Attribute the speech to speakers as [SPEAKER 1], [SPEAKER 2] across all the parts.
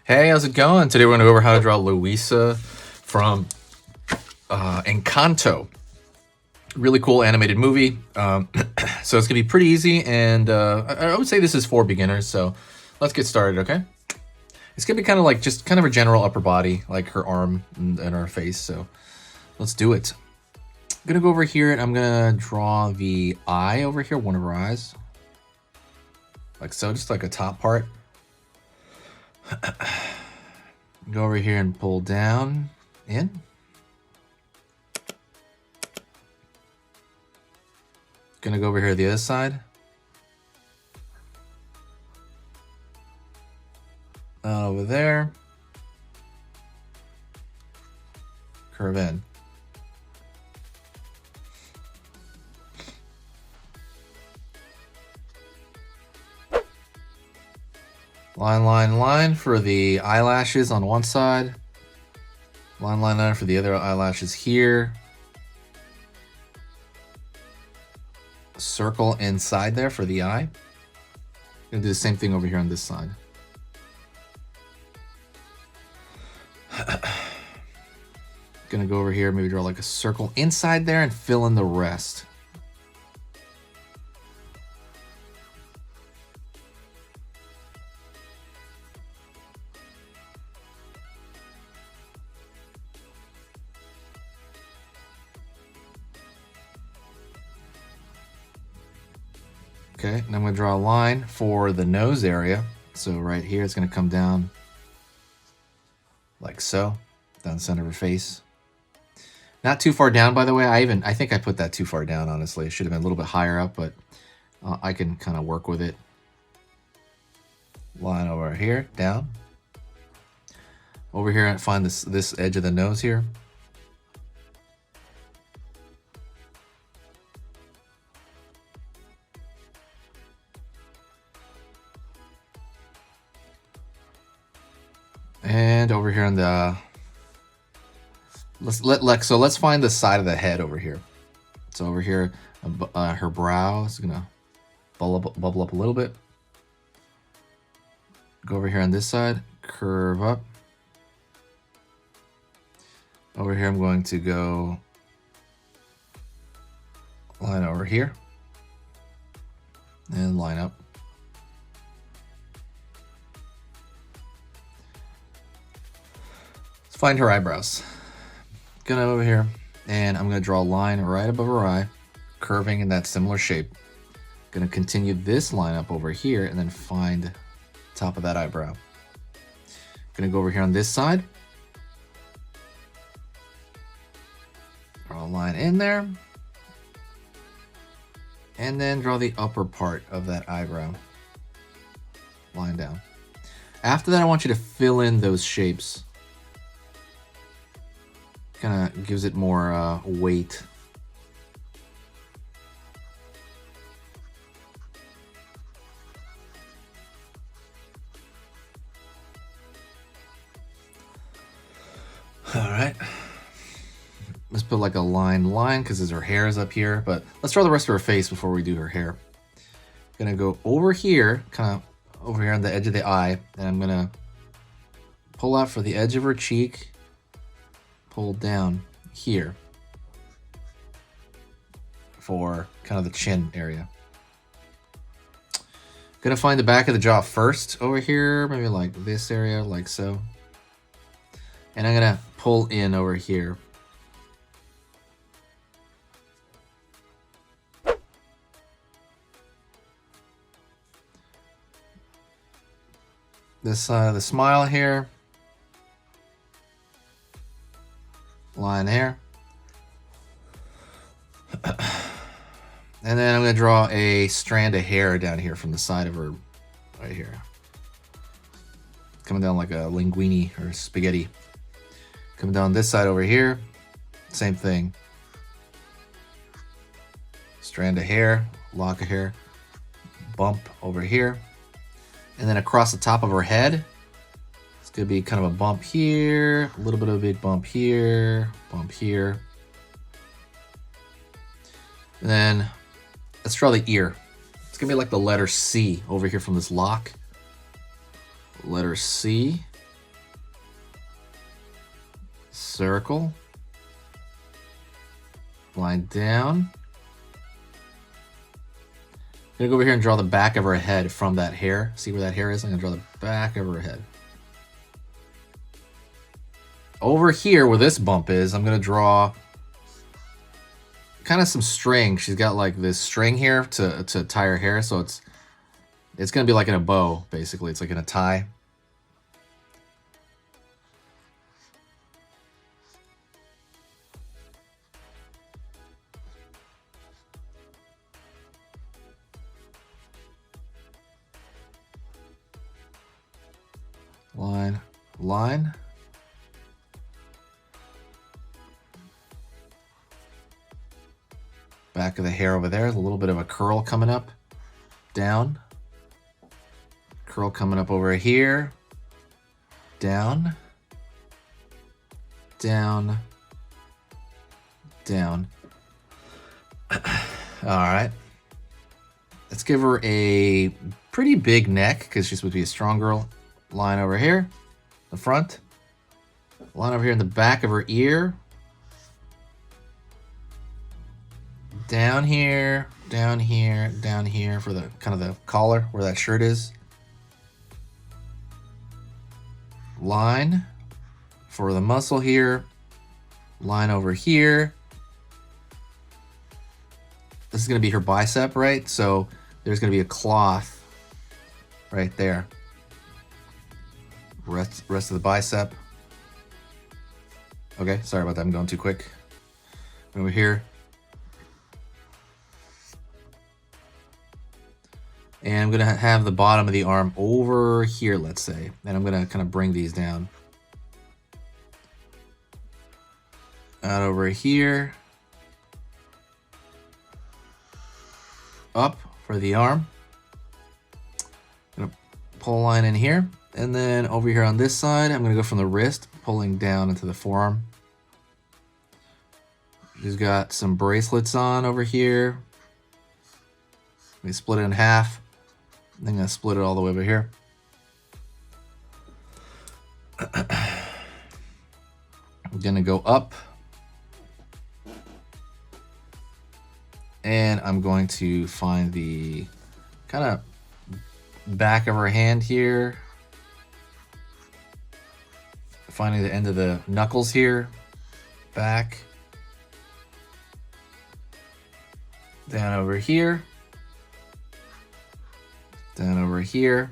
[SPEAKER 1] Hey, how's it going? Today we're going to go over how to draw Luisa from Encanto. Really cool animated movie. So it's going to be pretty easy, and I would say this is for beginners, so let's get started, okay? It's going to be kind of like just kind of a general upper body, like her arm and her face, so let's do it. I'm going to go over here, and I'm going to draw the eye over here, one of her eyes. Like so, just like a top part. Go over here and pull down in. Gonna go over here to the other side. Over there. Curve in. Line, line, line for the eyelashes on one side. Line, line, line for the other eyelashes here. Circle inside there for the eye. Gonna do the same thing over here on this side. Gonna go over here, maybe draw like a circle inside there and fill in the rest. Okay, and I'm going to draw a line for the nose area. So right here, it's going to come down like so, down the center of her face. Not too far down, by the way. I think I put that too far down, honestly. It should have been a little bit higher up, but I can kind of work with it. Line over here, down. Over here, I find this edge of the nose here. And over here on the let's find the side of the head over here. So over here, her brow is gonna bubble up a little bit. Go over here on this side, curve up. Over here, I'm going to go line over here and line up. Let's find her eyebrows. Gonna over here, and I'm gonna draw a line right above her eye, curving in that similar shape. Gonna continue this line up over here and then find top of that eyebrow. Gonna go over here on this side. Draw a line in there. And then draw the upper part of that eyebrow. Line down. After that, I want you to fill in those shapes. Kind of gives it more weight. All right. Let's put like a line because her hair is up here, but let's draw the rest of her face before we do her hair. Gonna go over here, kind of over here on the edge of the eye, and I'm gonna pull out for the edge of her cheek, pull down here for kind of the chin area. Gonna find the back of the jaw first over here, maybe like this area, like so. And I'm gonna pull in over here. This side of the smile here. Line here. And then I'm going to draw a strand of hair down here from the side of her, right here. Coming down like a linguine or spaghetti. Coming down this side over here. Same thing. Strand of hair, lock of hair, bump over here. And then across the top of her head, it's going to be kind of a bump here, a little bit of a big bump here, bump here. And then let's draw the ear. It's going to be like the letter C over here from this lock. Letter C. circle, line down. I'm gonna go over here and draw the back of her head from that hair. See where that hair is? I'm gonna draw the back of her head. Over here where this bump is, I'm gonna draw kind of some string. She's got like this string here to tie her hair, so it's gonna be like in a bow, basically. It's like in a tie. Line, line. Back of the hair over there, a little bit of a curl coming up, down. Curl coming up over here, down, down, down. All right. Let's give her a pretty big neck because she's supposed to be a strong girl. Line over here, the front. Line over here in the back of her ear. Down here, down here, down here for the kind of the collar where that shirt is. Line for the muscle here. Line over here. This is going to be her bicep, right? So there's going to be a cloth right there. Rest of the bicep. Okay, sorry about that. I'm going too quick. Over here. And I'm going to have the bottom of the arm over here, let's say. And I'm going to kind of bring these down. Out over here. Up for the arm. I'm going to pull a line in here. And then over here on this side, I'm going to go from the wrist, pulling down into the forearm. She's got some bracelets on over here. We split it in half. I'm going to split it all the way over here. I'm going to go up. And I'm going to find the kind of back of her hand here. Finding the end of the knuckles here. Back. Down over here. Down over here.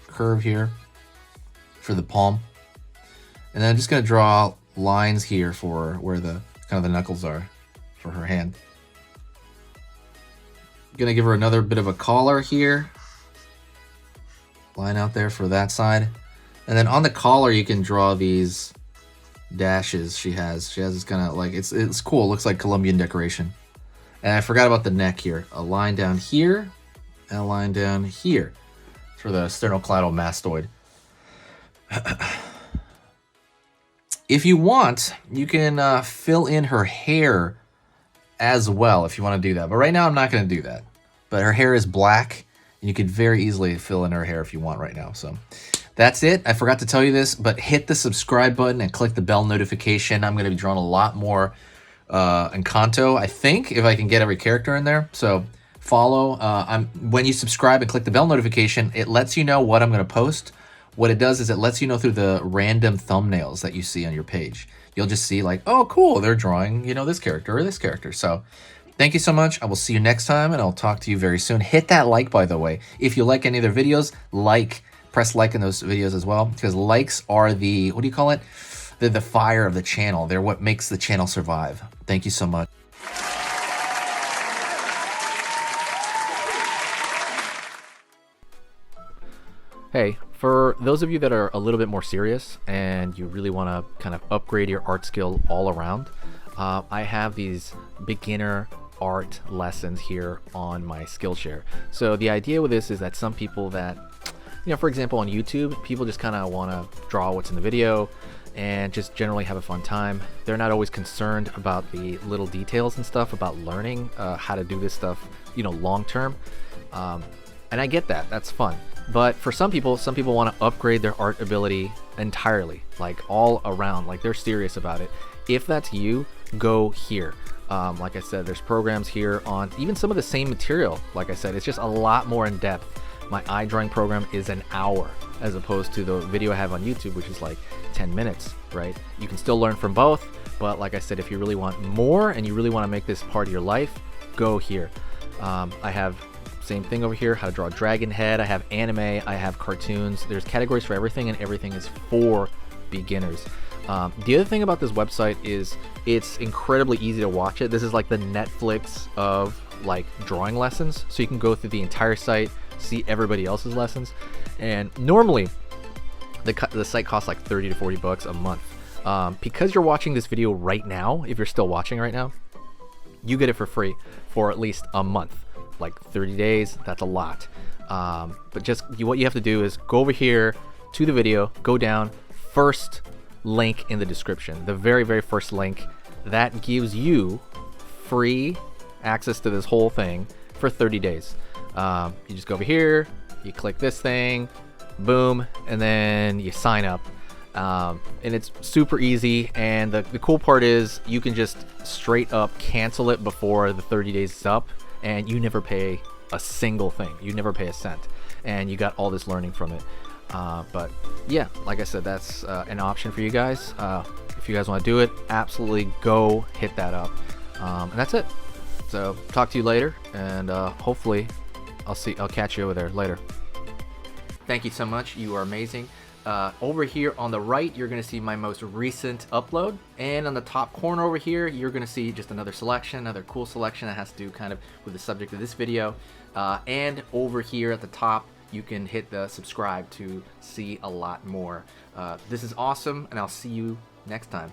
[SPEAKER 1] Curve here for the palm. And then I'm just going to draw lines here for where the kind of the knuckles are for her hand. Going to give her another bit of a collar here. Line out there for that side. And then on the collar you can draw these dashes she has. She has this kind of like, it's cool. It looks like Colombian decoration. And I forgot about the neck here. A line down here and a line down here for the sternocleidomastoid. If you want, you can fill in her hair as well if you want to do that. But right now I'm not going to do that. But her hair is black. And you could very easily fill in her hair if you want right now. So that's it. I forgot to tell you this, but hit the subscribe button and click the bell notification. I'm going to be drawing a lot more Encanto, I think, if I can get every character in there. So follow. When you subscribe and click the bell notification, it lets you know what I'm going to post. What it does is it lets you know through the random thumbnails that you see on your page. You'll just see like, oh, cool, they're drawing, you know, this character or this character. So thank you so much. I will see you next time, and I'll talk to you very soon. Hit that like, by the way. If you like any of their videos, press like in those videos as well, because likes are the, what do you call it? They're the fire of the channel. They're what makes the channel survive. Thank you so much. Hey, for those of you that are a little bit more serious and you really want to kind of upgrade your art skill all around, I have these beginner art lessons here on my Skillshare. So the idea with this is that some people that, you know, for example, on YouTube, people just kind of want to draw what's in the video and just generally have a fun time. They're not always concerned about the little details and stuff about learning how to do this stuff, you know, long term.
[SPEAKER 2] And I get that, that's fun. But for some people want to upgrade their art ability entirely, like all around, like they're serious about it. If that's you, go here. Like I said, there's programs here on even some of the same material. Like I said, it's just a lot more in depth. My eye drawing program is an hour as opposed to the video I have on YouTube, which is like 10 minutes, right? You can still learn from both, but like I said, if you really want more and you really want to make this part of your life, go here. I have same thing over here, how to draw a dragon head. I have anime, I have cartoons. There's categories for everything, and everything is for beginners. The other thing about this website is it's incredibly easy to watch it. This is like the Netflix of like drawing lessons. So you can go through the entire site, see everybody else's lessons. And normally the site costs like 30 to 40 bucks a month. Because you're watching this video right now, if you're still watching right now, you get it for free for at least a month. Like 30 days, that's a lot. But just what you have to do is go over here to the video, go down, first link in the description, the very, very first link. That gives you free access to this whole thing for 30 days. You just go over here, you click this thing, boom, and then you sign up. And it's super easy, and the cool part is you can just straight up cancel it before the 30 days is up, and you never pay a single thing. You never pay a cent, and you got all this learning from it. But yeah, like I said, that's an option for you guys. If you guys want to do it, absolutely go hit that up. And that's it. So talk to you later, and hopefully I'll catch you over there later. Thank you so much. You are amazing. Over here on the right, you're going to see my most recent upload, and on the top corner over here, you're going to see just another selection, another cool selection that has to do kind of with the subject of this video. And over here at the top, you can hit the subscribe to see a lot more. This is awesome, and I'll see you next time.